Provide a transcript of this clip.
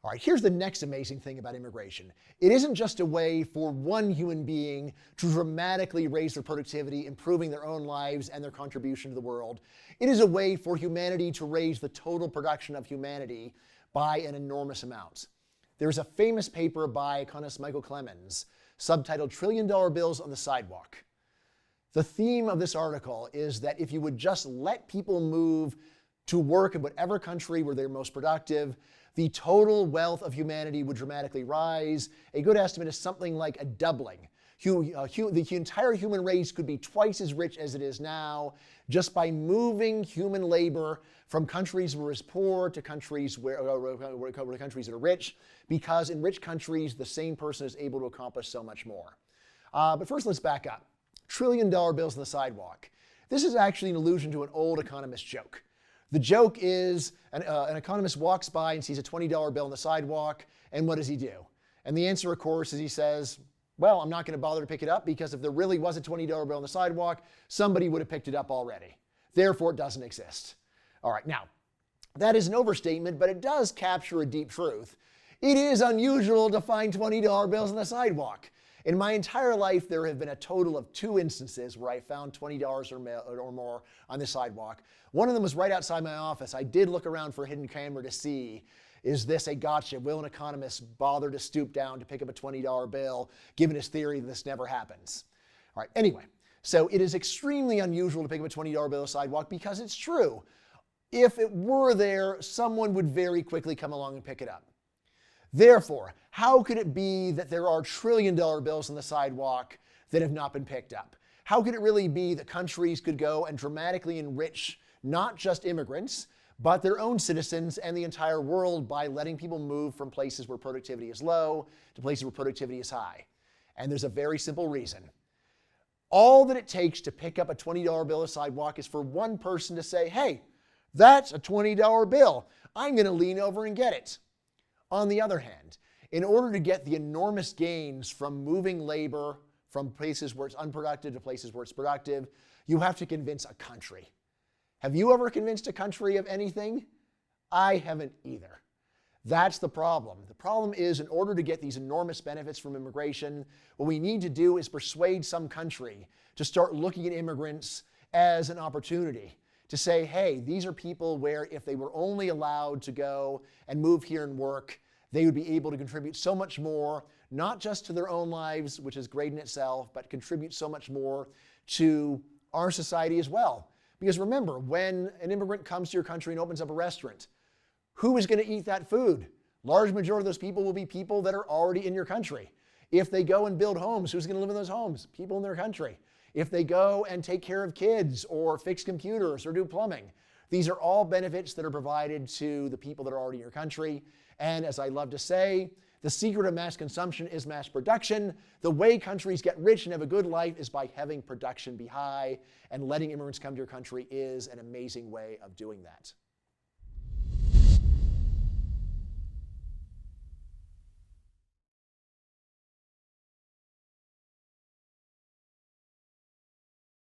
All right, here's the next amazing thing about immigration. It isn't just a way for one human being to dramatically raise their productivity, improving their own lives and their contribution to the world. It is a way for humanity to raise the total production of humanity by an enormous amount. There's a famous paper by economist Michael Clemens, subtitled "Trillion Dollar Bills on the Sidewalk." The theme of this article is that if you would just let people move to work in whatever country where they're most productive, the total wealth of humanity would dramatically rise. A good estimate is something like a doubling. The entire human race could be twice as rich as it is now just by moving human labor from countries where it's poor to countries countries that are rich, because in rich countries, the same person is able to accomplish so much more. But first, let's back up. Trillion-dollar bills on the sidewalk. This is actually an allusion to an old economist joke. The joke is an economist walks by and sees a $20 bill on the sidewalk, and what does he do? And the answer, of course, is he says, well, I'm not going to bother to pick it up because if there really was a $20 bill on the sidewalk, somebody would have picked it up already. Therefore, it doesn't exist. All right, now, that is an overstatement, but it does capture a deep truth. It is unusual to find $20 bills on the sidewalk. In my entire life, there have been a total of 2 instances where I found $20 or more on the sidewalk. One of them was right outside my office. I did look around for a hidden camera to see, is this a gotcha? Will an economist bother to stoop down to pick up a $20 bill, given his theory that this never happens? All right, anyway, so it is extremely unusual to pick up a $20 bill on the sidewalk because it's true. If it were there, someone would very quickly come along and pick it up. Therefore, how could it be that there are trillion-dollar bills on the sidewalk that have not been picked up? How could it really be that countries could go and dramatically enrich not just immigrants, but their own citizens and the entire world by letting people move from places where productivity is low to places where productivity is high? And there's a very simple reason. All that it takes to pick up a $20 bill on the sidewalk is for one person to say, hey, that's a $20 bill. I'm going to lean over and get it. On the other hand, in order to get the enormous gains from moving labor from places where it's unproductive to places where it's productive, you have to convince a country. Have you ever convinced a country of anything? I haven't either. That's the problem. The problem is, in order to get these enormous benefits from immigration, what we need to do is persuade some country to start looking at immigrants as an opportunity. To say, hey, these are people where if they were only allowed to go and move here and work, they would be able to contribute so much more, not just to their own lives, which is great in itself, but contribute so much more to our society as well. Because remember, when an immigrant comes to your country and opens up a restaurant, who is going to eat that food? Large majority of those people will be people that are already in your country. If they go and build homes, who's going to live in those homes? People in their country. If they go and take care of kids or fix computers or do plumbing, these are all benefits that are provided to the people that are already in your country. And as I love to say, the secret of mass consumption is mass production. The way countries get rich and have a good life is by having production be high, and letting immigrants come to your country is an amazing way of doing that.